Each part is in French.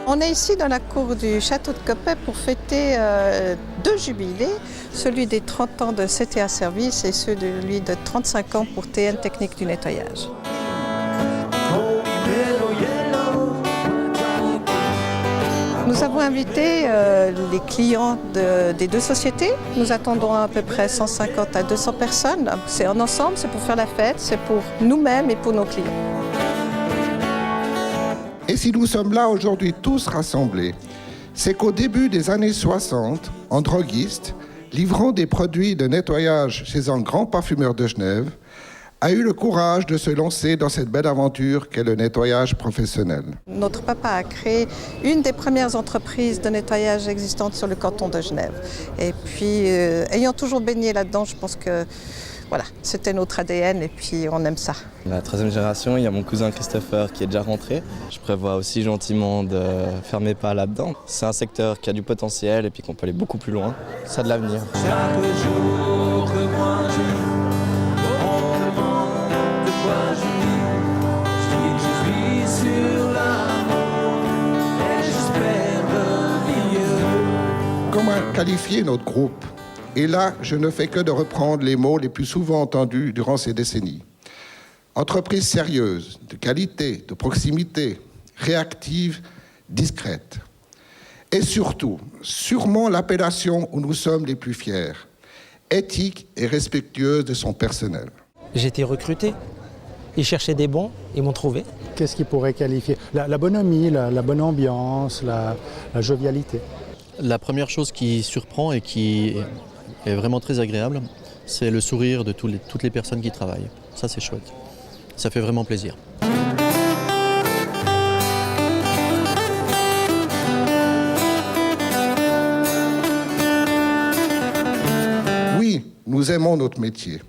On est ici dans la cour du château de Coppet pour fêter deux jubilés, celui des 30 ans de CTA Service et celui de 35 ans pour TN Technique du nettoyage. Nous avons invité les clients des deux sociétés. Nous attendons à peu près 150 à 200 personnes. C'est en ensemble, c'est pour faire la fête, c'est pour nous-mêmes et pour nos clients. Et si nous sommes là aujourd'hui tous rassemblés, c'est qu'au début des années 60, en droguiste, livrant des produits de nettoyage chez un grand parfumeur de Genève, a eu le courage de se lancer dans cette belle aventure qu'est le nettoyage professionnel. Notre papa a créé une des premières entreprises de nettoyage existantes sur le canton de Genève. Et puis, ayant toujours baigné là-dedans, je pense que voilà, c'était notre ADN et puis on aime ça. La 13e génération, il y a mon cousin Christopher qui est déjà rentré. Je prévois aussi gentiment de faire mes pas là-dedans. C'est un secteur qui a du potentiel et puis qu'on peut aller beaucoup plus loin. Ça a de l'avenir. Chaque jour que moi je vis, on me demande de quoi je vis. Je dis que je suis sur l'amour et j'espère devenir mieux. Comment qualifier notre groupe ? Et là, je ne fais que de reprendre les mots les plus souvent entendus durant ces décennies. Entreprise sérieuse, de qualité, de proximité, réactive, discrète. Et surtout, sûrement l'appellation où nous sommes les plus fiers, éthique et respectueuse de son personnel. J'ai été recruté. Ils cherchaient des bons, ils m'ont trouvé. Qu'est-ce qui pourrait qualifier la bonhomie, la bonne ambiance, la jovialité. La première chose qui surprend et qui est vraiment très agréable, c'est le sourire de toutes les personnes qui travaillent. Ça, c'est chouette. Ça fait vraiment plaisir. Oui, nous aimons notre métier.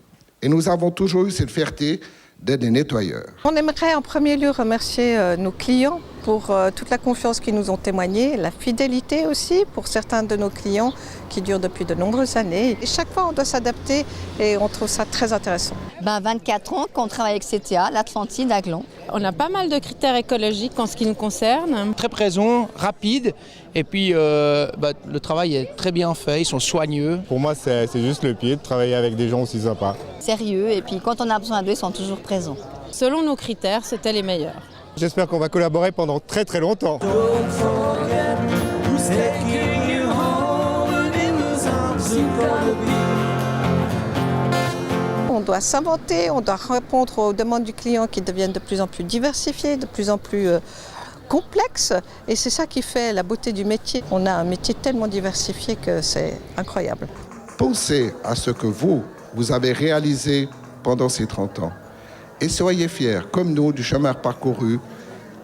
Et nous avons toujours eu cette fierté d'être des nettoyeurs. On aimerait en premier lieu remercier nos clients pour toute la confiance qu'ils nous ont témoignée, la fidélité aussi pour certains de nos clients qui durent depuis de nombreuses années. Et chaque fois, on doit s'adapter et on trouve ça très intéressant. 24 ans qu'on travaille avec CTA, l'Atlantide à Glon. On a pas mal de critères écologiques en ce qui nous concerne. Très présent, rapide, et puis le travail est très bien fait, ils sont soigneux. Pour moi, c'est juste le pied de travailler avec des gens aussi sympas. Sérieux, et puis quand on a besoin d'eux, ils sont toujours présents. Selon nos critères, c'était les meilleurs. J'espère qu'on va collaborer pendant très très longtemps. On doit s'inventer, on doit répondre aux demandes du client qui deviennent de plus en plus diversifiées, de plus en plus complexes. Et c'est ça qui fait la beauté du métier. On a un métier tellement diversifié que c'est incroyable. Pensez à ce que vous avez réalisé pendant ces 30 ans. Et soyez fiers, comme nous, du chemin parcouru.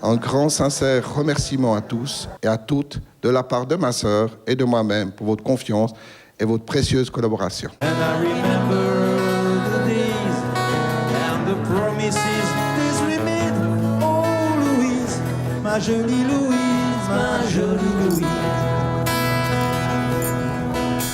Un grand, sincère remerciement à tous et à toutes de la part de ma sœur et de moi-même pour votre confiance et votre précieuse collaboration. And I remember the days and the promises this remain. Oh Louise, ma jolie Louise, ma jolie Louise.